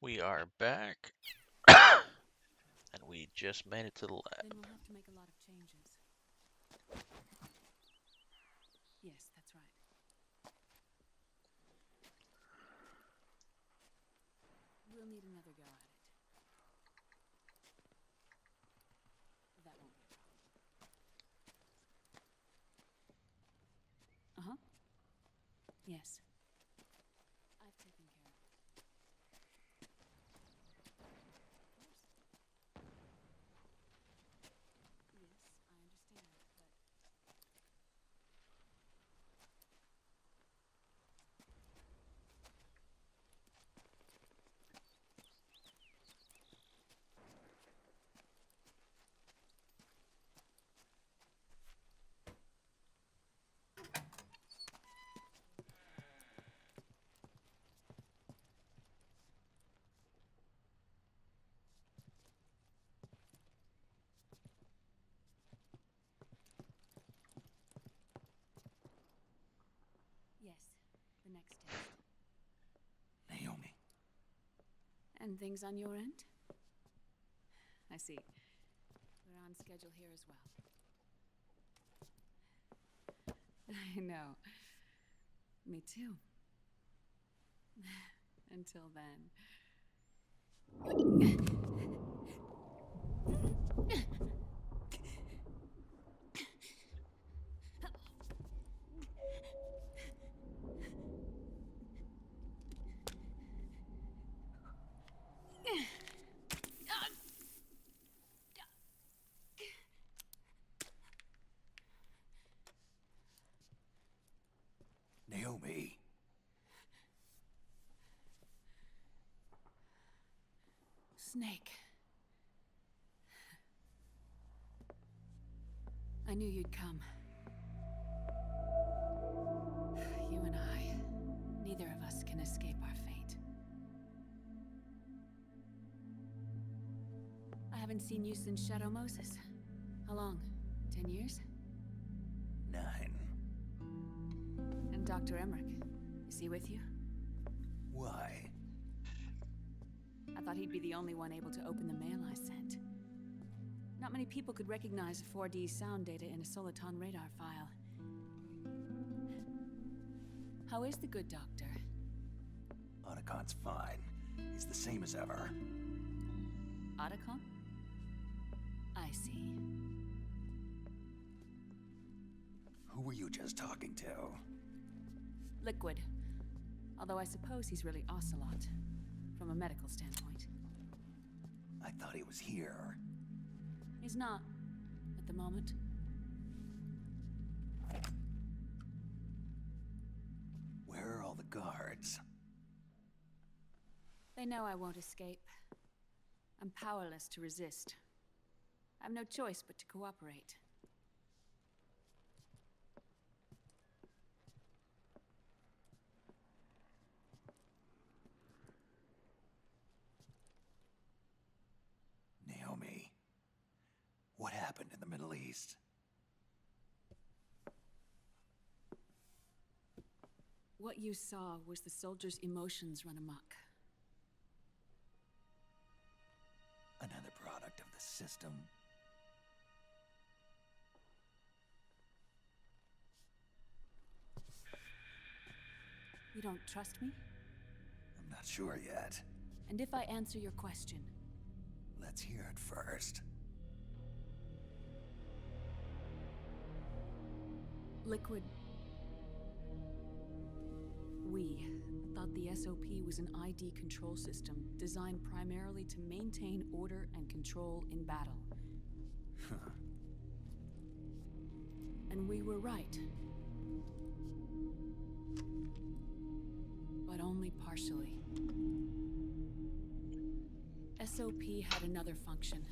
We are back, and we just made it to the lab. Then we'll have to make a lot of changes. Yes, that's right. We'll need another go at it. That won't be a problem. Uh-huh. Yes. I've taken care of it. Yes, I understand, but... Yes, the next test. Naomi. And things on your end? I see. We're on schedule here as well. I know. Me too. Until then. Naomi. Snake. I knew you'd come. You and I, neither of us can escape our fate. I haven't seen you since Shadow Moses. How long? 10 years? 9. And Dr. Emmerich, is he with you? Why? I thought he'd be the only one able to open the mail I sent. Not many people could recognize 4D sound data in a Soliton radar file. How is the good doctor? Otacon's fine. He's the same as ever. Otacon? I see. Who were you just talking to? Liquid. Although I suppose he's really Ocelot, from a medical standpoint. I thought he was here. He's not, at the moment. Where are all the guards? They know I won't escape. I'm powerless to resist. I have no choice but to cooperate. Naomi. What happened in the Middle East? What you saw was the soldiers' emotions run amok. Another product of the system? You don't trust me? I'm not sure yet. And if I answer your question, Let's hear it first. Liquid... We thought the SOP was an ID control system designed primarily to maintain order and control in battle. And we were right. But only partially. SOP had another function.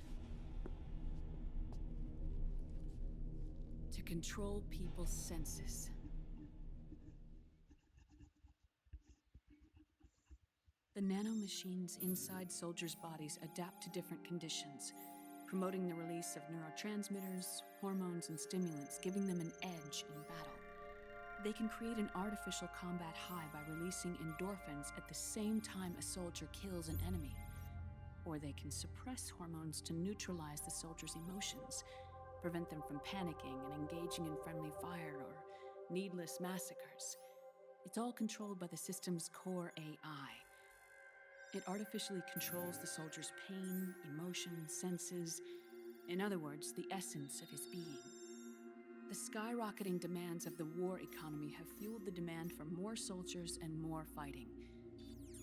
To control people's senses. The nanomachines inside soldiers' bodies adapt to different conditions, promoting the release of neurotransmitters, hormones, and stimulants, giving them an edge in battle. They can create an artificial combat high by releasing endorphins at the same time a soldier kills an enemy. Or they can suppress hormones to neutralize the soldier's emotions, prevent them from panicking and engaging in friendly fire or needless massacres. It's all controlled by the system's core AI. It artificially controls the soldier's pain, emotion, senses, in other words, the essence of his being. The skyrocketing demands of the war economy have fueled the demand for more soldiers and more fighting.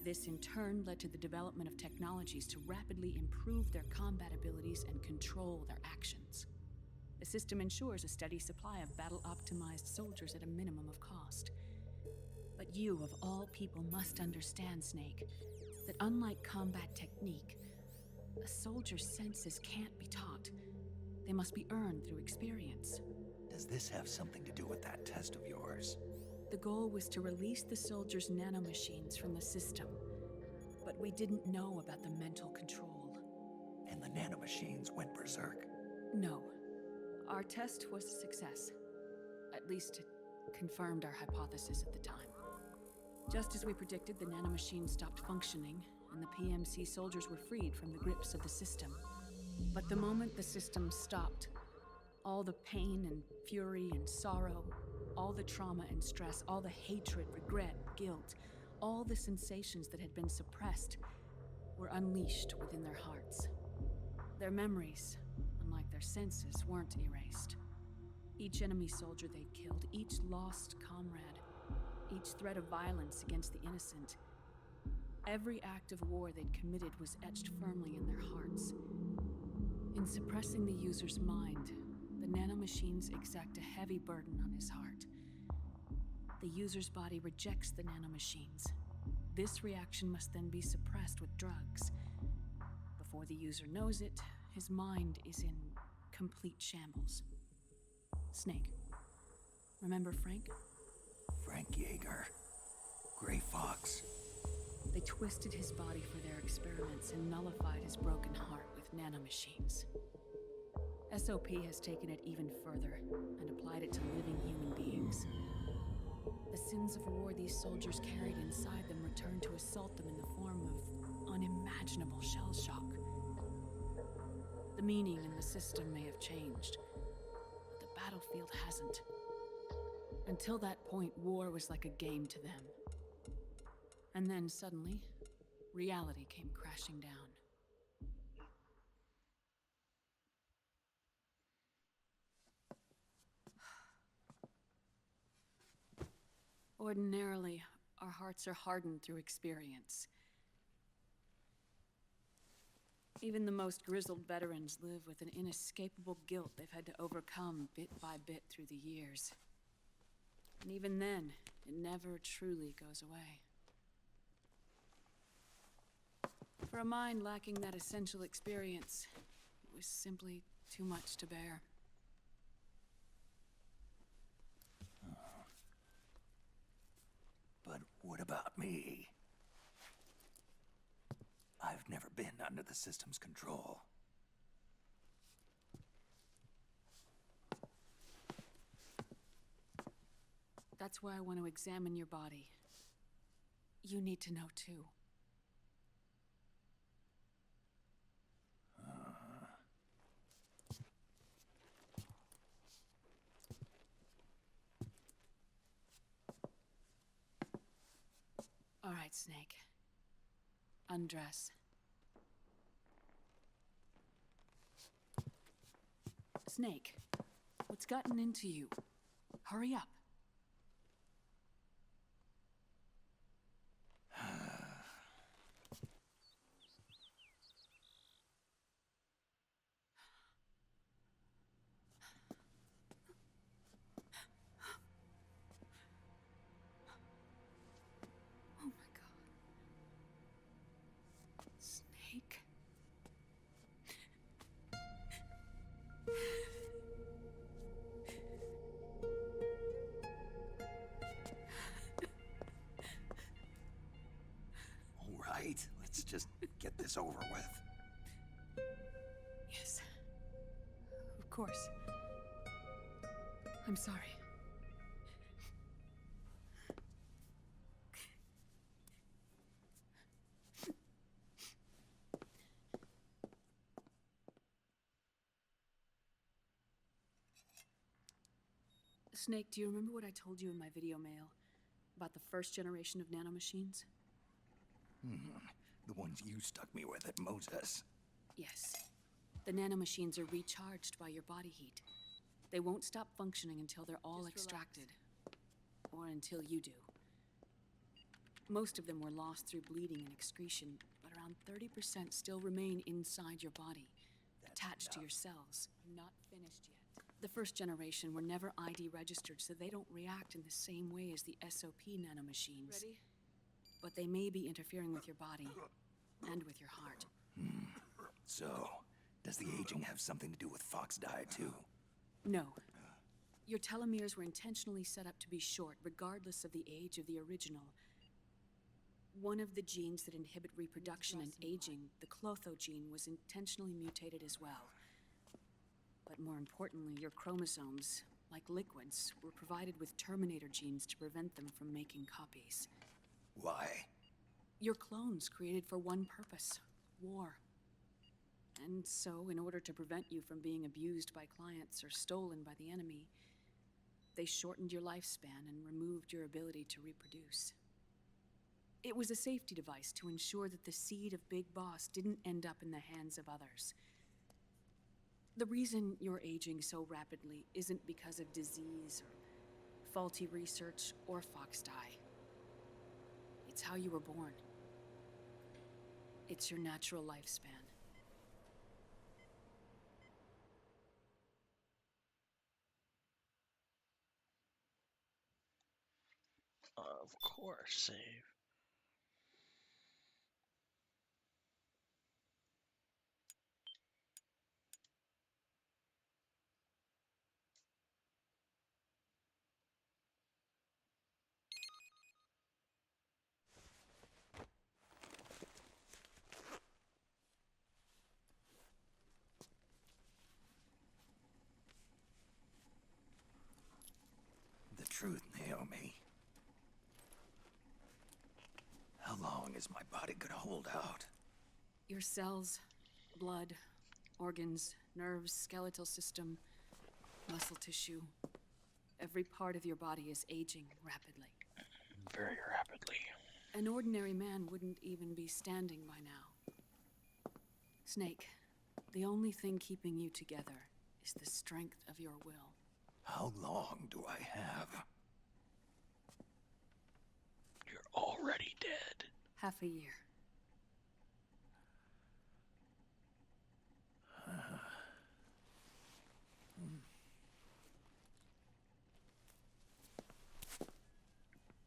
This in turn led to the development of technologies to rapidly improve their combat abilities and control their actions. The system ensures a steady supply of battle-optimized soldiers at a minimum of cost. But you, of all people, must understand, Snake, that unlike combat technique, a soldier's senses can't be taught. They must be earned through experience. Does this have something to do with that test of yours? The goal was to release the soldiers' nanomachines from the system, but we didn't know about the mental control. And the nanomachines went berserk? No. Our test was a success. At least it confirmed our hypothesis at the time. Just as we predicted, the nanomachines stopped functioning, and the PMC soldiers were freed from the grips of the system. But the moment the system stopped, all the pain and fury and sorrow, all the trauma and stress, all the hatred, regret, guilt, all the sensations that had been suppressed were unleashed within their hearts. Their memories, unlike their senses, weren't erased. Each enemy soldier they'd killed, each lost comrade, each threat of violence against the innocent, every act of war they'd committed was etched firmly in their hearts. In suppressing the user's mind, the nanomachines exact a heavy burden on his heart. The user's body rejects the nanomachines. This reaction must then be suppressed with drugs. Before the user knows it, his mind is in complete shambles. Snake. Remember Frank? Frank Yeager. Gray Fox. They twisted his body for their experiments and nullified his broken heart with nanomachines. SOP has taken it even further and applied it to living human beings. The sins of war these soldiers carried inside them returned to assault them in the form of unimaginable shell shock. The meaning in the system may have changed, but the battlefield hasn't. Until that point, war was like a game to them. And then suddenly, reality came crashing down. Ordinarily, our hearts are hardened through experience. Even the most grizzled veterans live with an inescapable guilt they've had to overcome bit by bit through the years. And even then, it never truly goes away. For a mind lacking that essential experience, it was simply too much to bear. But what about me? I've never been under the system's control. That's why I want to examine your body. You need to know too. All right, Snake. Undress. Snake, what's gotten into you? Hurry up. Oh my God. Snake. All right, let's just get this over with. Yes. Of course. I'm sorry. Snake, do you remember what I told you in my video mail about the first generation of nanomachines? The ones you stuck me with at Moses. Yes. The nanomachines are recharged by your body heat. They won't stop functioning until they're all Just extracted. Or until you do. Most of them were lost through bleeding and excretion, but around 30% still remain inside your body, attached to your cells. Not finished yet. The first generation were never ID registered, so they don't react in the same way as the SOP nanomachines. Ready? But they may be interfering with your body and with your heart. So, does the aging have something to do with Fox die too? No. Your telomeres were intentionally set up to be short, regardless of the age of the original. One of the genes that inhibit reproduction and aging, the Clotho gene, was intentionally mutated as well. But more importantly, your chromosomes, like liquids, were provided with Terminator genes to prevent them from making copies. Why? Your clones created for one purpose: war. And so, in order to prevent you from being abused by clients or stolen by the enemy, they shortened your lifespan and removed your ability to reproduce. It was a safety device to ensure that the seed of Big Boss didn't end up in the hands of others. The reason you're aging so rapidly isn't because of disease or faulty research or Fox die. It's how you were born. It's your natural lifespan. Of course, save. The truth, Naomi. How long is my body gonna hold out? Your cells, blood, organs, nerves, skeletal system, muscle tissue. Every part of your body is aging rapidly. Very rapidly. An ordinary man wouldn't even be standing by now. Snake, the only thing keeping you together is the strength of your will. How long do I have? You're already dead. Half a year.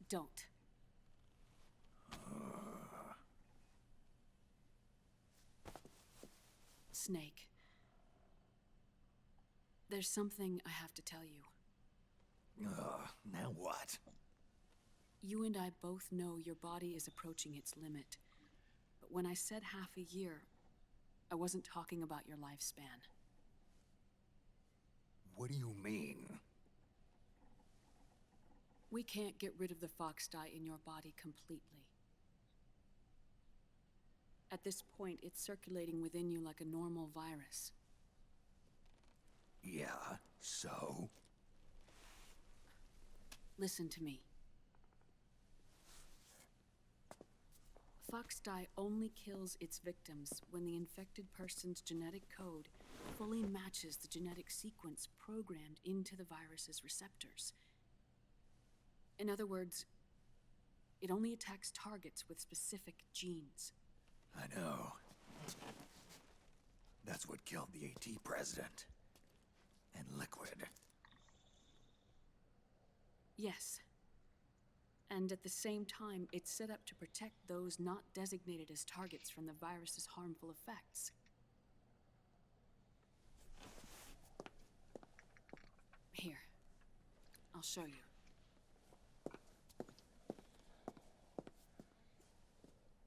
Don't. Snake. There's something I have to tell you. Now what? You and I both know your body is approaching its limit. But when I said half a year, I wasn't talking about your lifespan. What do you mean? We can't get rid of the Fox dye in your body completely. At this point, it's circulating within you like a normal virus. Yeah, so? Listen to me. Fox dye only kills its victims when the infected person's genetic code fully matches the genetic sequence programmed into the virus's receptors. In other words, it only attacks targets with specific genes. I know. That's what killed the AT president. And Liquid. Yes. And at the same time, it's set up to protect those not designated as targets from the virus's harmful effects. Here. I'll show you.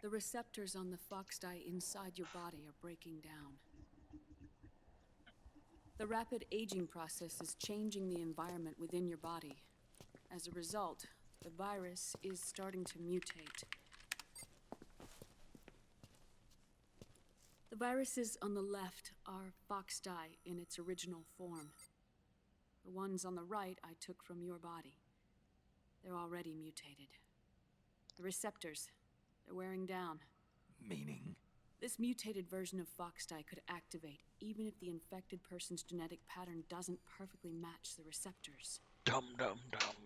The receptors on the Fox dye inside your body are breaking down. The rapid aging process is changing the environment within your body. As a result, the virus is starting to mutate. The viruses on the left are Fox dye in its original form. The ones on the right I took from your body. They're already mutated. The receptors, they're wearing down. Meaning? This mutated version of Foxdie could activate even if the infected person's genetic pattern doesn't perfectly match the receptors. Dum dum dum.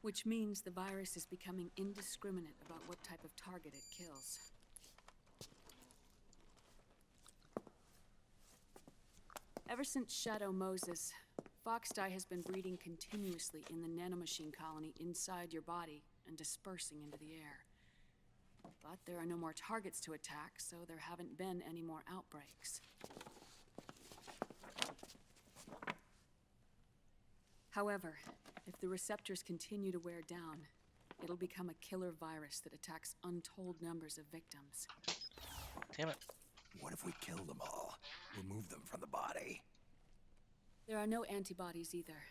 Which means the virus is becoming indiscriminate about what type of target it kills. Ever since Shadow Moses, Foxdie has been breeding continuously in the nanomachine colony inside your body and dispersing into the air. But there are no more targets to attack, so there haven't been any more outbreaks. However, if the receptors continue to wear down, it'll become a killer virus that attacks untold numbers of victims. Damn it. What if we kill them all? Remove them from the body? There are no antibodies either.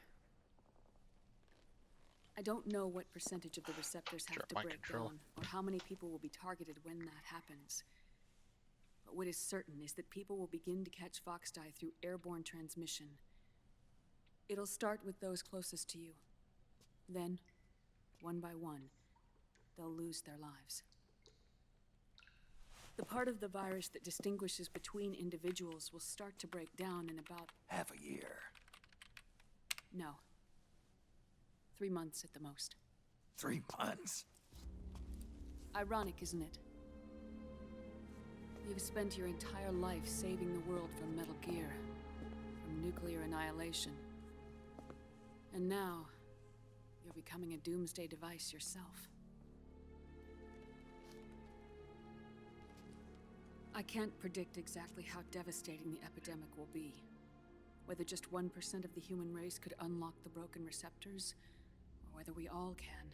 I don't know what percentage of the receptors have to Mind break control. down, or how many people will be targeted when that happens. But what is certain is that people will begin to catch Foxdie through airborne transmission. It'll start with those closest to you. Then, one by one, they'll lose their lives. The part of the virus that distinguishes between individuals will start to break down in about... Half a year. no. 3 months at the most. 3 months? Ironic, isn't it? You've spent your entire life saving the world from Metal Gear, from nuclear annihilation. And now, you're becoming a doomsday device yourself. I can't predict exactly how devastating the epidemic will be. Whether just 1% of the human race could unlock the broken receptors, or whether we all can.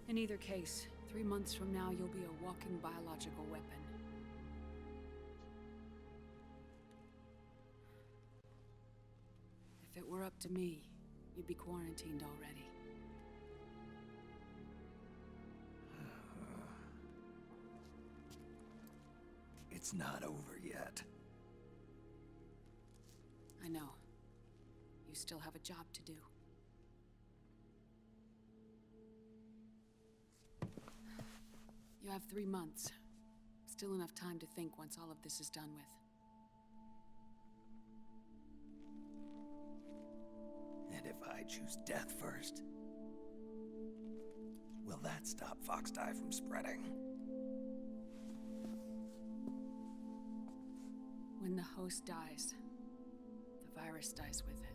In either case, 3 months from now, you'll be a walking biological weapon. If it were up to me, you'd be quarantined already. It's not over yet. I know. You still have a job to do. You have 3 months. Still enough time to think once all of this is done with. And if I choose death first? Will that stop Foxdie from spreading? When the host dies, the virus dies with it.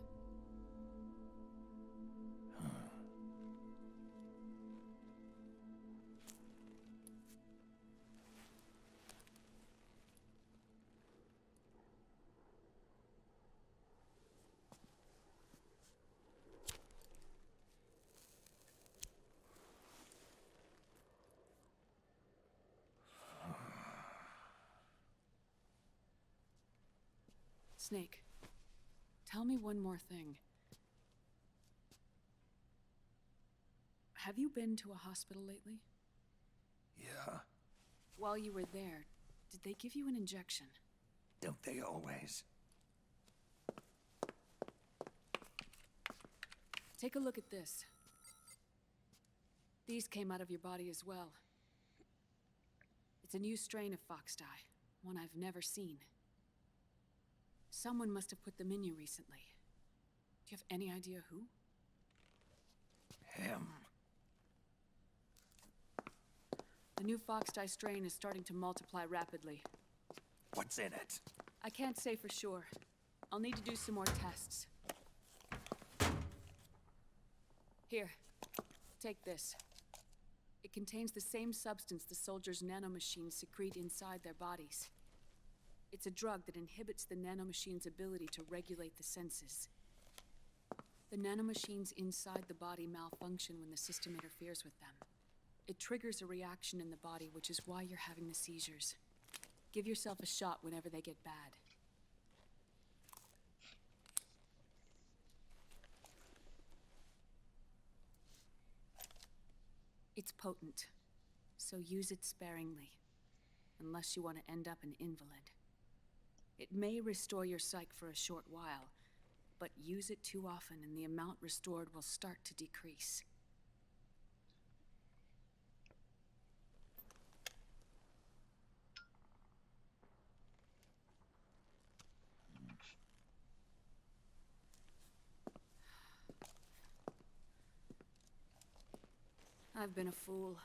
Snake, tell me one more thing. Have you been to a hospital lately? Yeah, While you were there, did they give you an injection? don't they always? Take a look at this. These came out of your body as well. It's a new strain of Foxdie, one I've never seen. Someone must have put them in you recently. Do you have any idea who? Him. The new Foxdie strain is starting to multiply rapidly. What's in it? I can't say for sure. I'll need to do some more tests. Here, take this. It contains the same substance the soldiers' nanomachines secrete inside their bodies. It's a drug that inhibits the nanomachine's ability to regulate the senses. The nanomachines inside the body malfunction when the system interferes with them. It triggers a reaction in the body, which is why you're having the seizures. Give yourself a shot whenever they get bad. It's potent, so use it sparingly, unless you want to end up an invalid. It may restore your psyche for a short while, but use it too often and the amount restored will start to decrease. I've been a fool.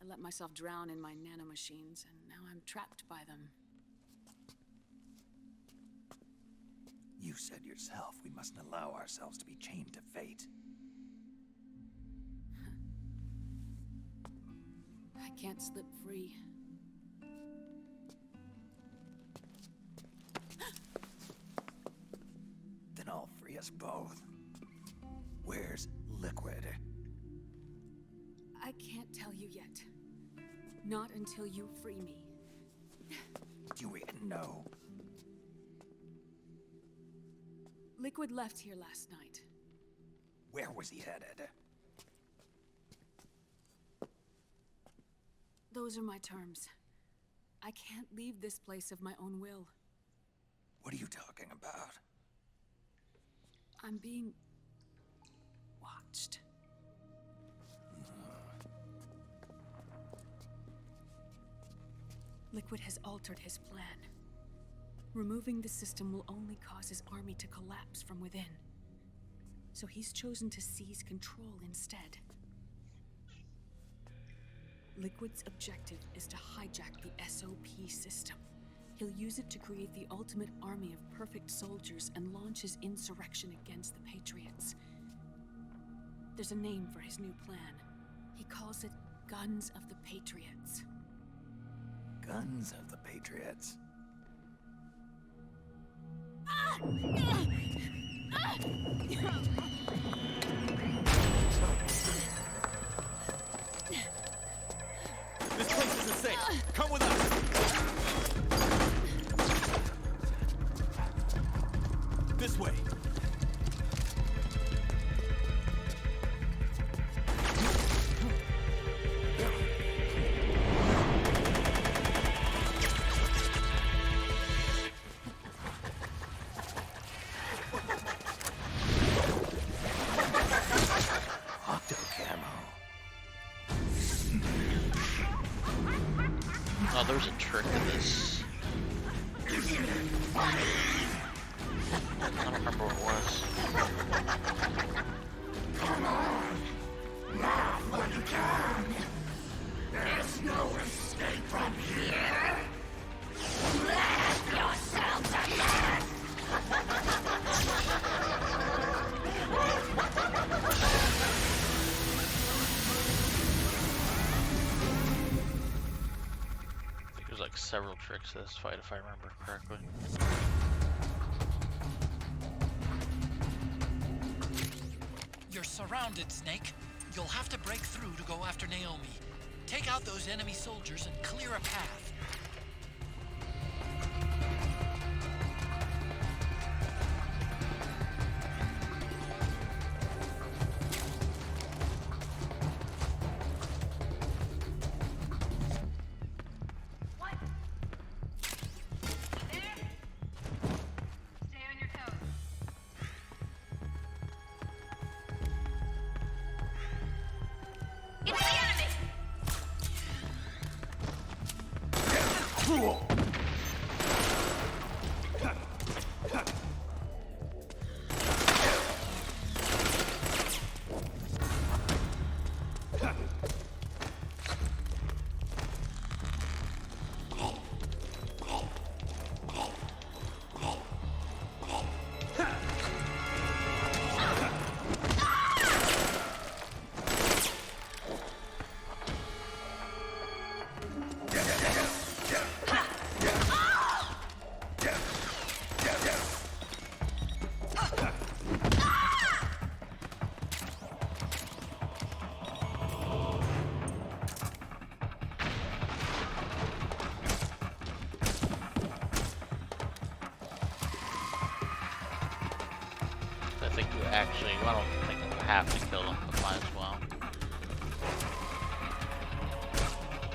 I let myself drown in my nanomachines, and now I'm trapped by them. You said yourself we mustn't allow ourselves to be chained to fate. I can't slip free. Then I'll free us both. Where's Liquid? I can't tell you yet. Not until you free me. Do we know? Liquid left here last night. Where was he headed? Those are my terms. I can't leave this place of my own will. What are you talking about? I'm being watched. Liquid has altered his plan. Removing the system will only cause his army to collapse from within. So he's chosen to seize control instead. Liquid's objective is to hijack the SOP system. He'll use it to create the ultimate army of perfect soldiers and launch his insurrection against the Patriots. There's a name for his new plan. He calls it Guns of the Patriots. Guns of the Patriots. This place isn't safe. Come with us. This way. Oh, there's a trick to this. I don't remember what it was. I think there's like several tricks to this fight if I remember correctly. You're surrounded, Snake. You'll have to break through to go after Naomi. Take out those enemy soldiers and clear a path. What? There? Stay on your toes. It's the enemy! I think you actually, I don't think you have to kill them, but might as well.